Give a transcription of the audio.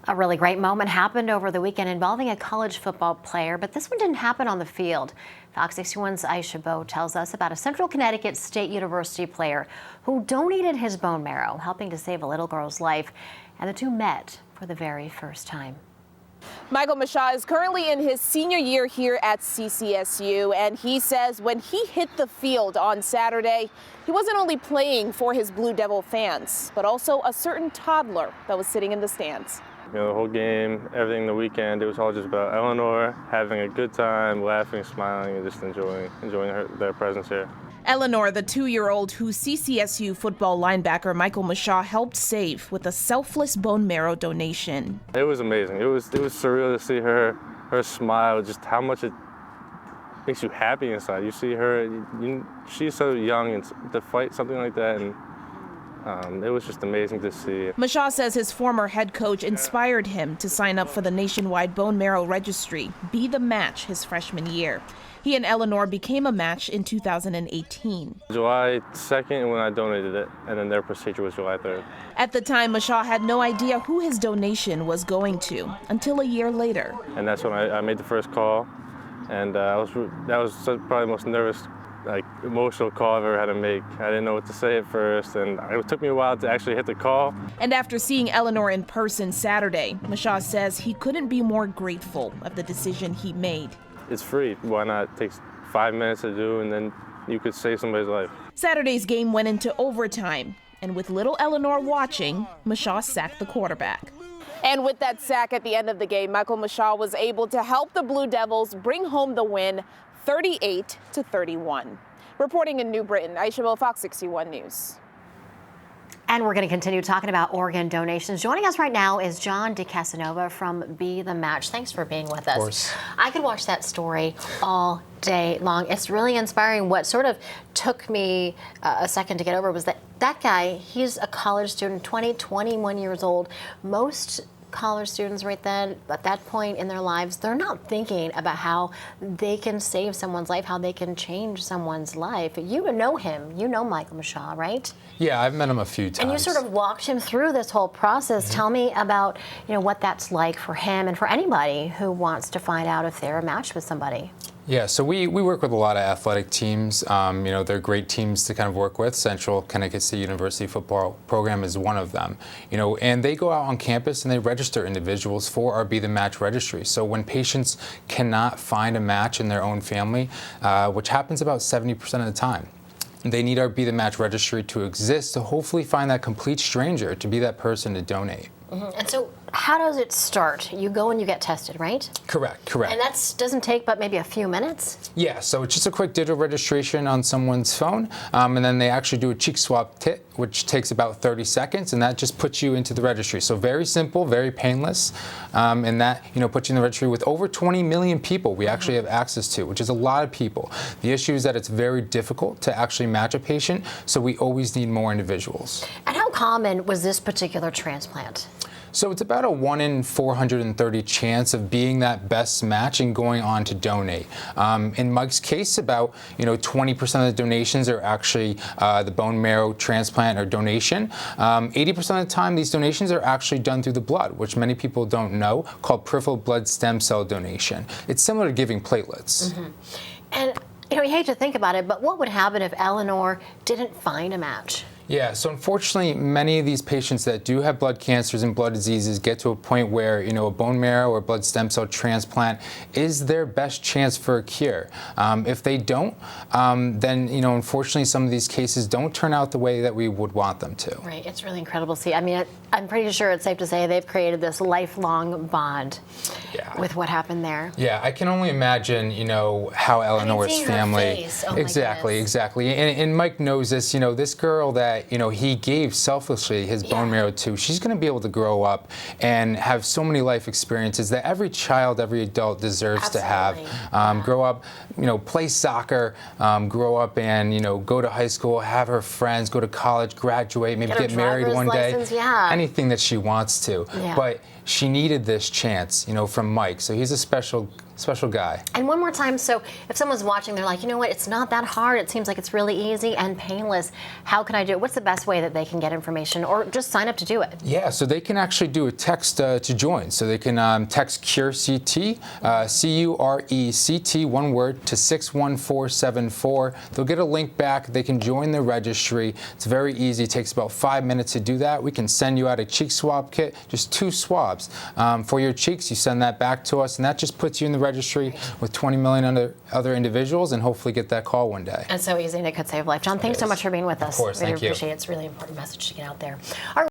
A really great moment happened over the weekend involving a college football player, but this one didn't happen on the field. Fox 61's Aisha Bowe tells us about a Central Connecticut State University player who donated his bone marrow, helping to save a little girl's life, and the two met for the very first time. Michael Mashaw is currently in his senior year here at CCSU, and he says when he hit the field on Saturday, he wasn't only playing for his Blue Devil fans, but also a certain toddler that was sitting in the stands. You know, the whole game, everything the weekend, it was all just about Eleanor having a good time, laughing, smiling, and just enjoying their presence here. Eleanor, the 2-year-old who CCSU football linebacker Michael Mashaw helped save with a selfless bone marrow donation. It was amazing. It was surreal to see her smile, just how much it makes you happy inside. You see her, she's so young, and to fight something like that, and it was just amazing to see. Mashaw says his former head coach inspired him to sign up for the nationwide bone marrow registry, Be the Match, his freshman year. He and Eleanor became a match in 2018. July 2nd when I donated it, and then their procedure was July 3rd. At the time, Mashaw had no idea who his donation was going to until a year later. And that's when I made the first call, and that was probably the most nervous, emotional call I've ever had to make. I didn't know what to say at first, and it took me a while to actually hit the call. And after seeing Eleanor in person Saturday, Mashaw says he couldn't be more grateful of the decision he made. It's free. Why not? It takes 5 minutes to do, and then you could save somebody's life. Saturday's game went into overtime, and with little Eleanor watching, Mashaw sacked the quarterback. And with that sack at the end of the game, Michael Mashaw was able to help the Blue Devils bring home the win 38-31. Reporting in New Britain, Aisha Bowe, Fox 61 News. And we're going to continue talking about organ donations. Joining us right now is John DeCasanova from Be the Match. Thanks for being with us. Of course. I could watch that story all day long. It's really inspiring. What sort of took me a second to get over was that guy, he's a college student, 21 years old. Most college students right then, at that point in their lives, they're not thinking about how they can save someone's life, how they can change someone's life. You know him. You know Michael Mashaw, right? Yeah, I've met him a few times. And you sort of walked him through this whole process. Tell me about, what that's like for him and for anybody who wants to find out if they're a match with somebody. Yeah, so we work with a lot of athletic teams. They're great teams to kind of work with. Central Connecticut State University football program is one of them. And they go out on campus and they register individuals for our Be the Match registry. So when patients cannot find a match in their own family, which happens about 70% of the time, they need our Be the Match registry to exist to hopefully find that complete stranger to be that person to donate. Mm-hmm. And so how does it start? You go and you get tested, right? Correct. And that doesn't take but maybe a few minutes? Yeah, so it's just a quick digital registration on someone's phone, and then they actually do a cheek swab kit, which takes about 30 seconds, and that just puts you into the registry. So very simple, very painless, and that puts you in the registry with over 20 million people we actually have access to, which is a lot of people. The issue is that it's very difficult to actually match a patient, so we always need more individuals. And how common was this particular transplant? So it's about a 1 in 430 chance of being that best match and going on to donate. In Mike's case, about 20% of the donations are actually the bone marrow transplant or donation. 80% of the time, these donations are actually done through the blood, which many people don't know, called peripheral blood stem cell donation. It's similar to giving platelets. Mm-hmm. And you hate to think about it, but what would happen if Eleanor didn't find a match? Yeah, so unfortunately, many of these patients that do have blood cancers and blood diseases get to a point where, a bone marrow or blood stem cell transplant is their best chance for a cure. If they don't, then, unfortunately, some of these cases don't turn out the way that we would want them to. Right, it's really incredible to see. I mean, I'm pretty sure it's safe to say they've created this lifelong bond with what happened there. Yeah, I can only imagine, how Eleanor's family. Oh, exactly. And Mike knows this, this girl that he gave selfishly his bone marrow to, she's going to be able to grow up and have so many life experiences that every child, every adult deserves to have. Grow up, play soccer, grow up and, go to high school, have her friends, go to college, graduate, maybe get married one day. Anything that she wants to. But she needed this chance, from Mike. So he's a special special guy. And one more time, so if someone's watching, they're like, you know what, it's not that hard. It seems like it's really easy and painless. How can I do it? What's the best way that they can get information or just sign up to do it? Yeah, so they can actually do a text to join. So they can text CURECT, CURECT, one word, to 61474. They'll get a link back. They can join the registry. It's very easy. It takes about 5 minutes to do that. We can send you out a cheek swab kit, just 2 swabs for your cheeks. You send that back to us, and that just puts you in the registry with 20 million other individuals, and hopefully get that call one day. It's so easy, and it could save life. John, thanks so much for being with us. Of course, really thank you. appreciate it. It's a really important message to get out there. All right.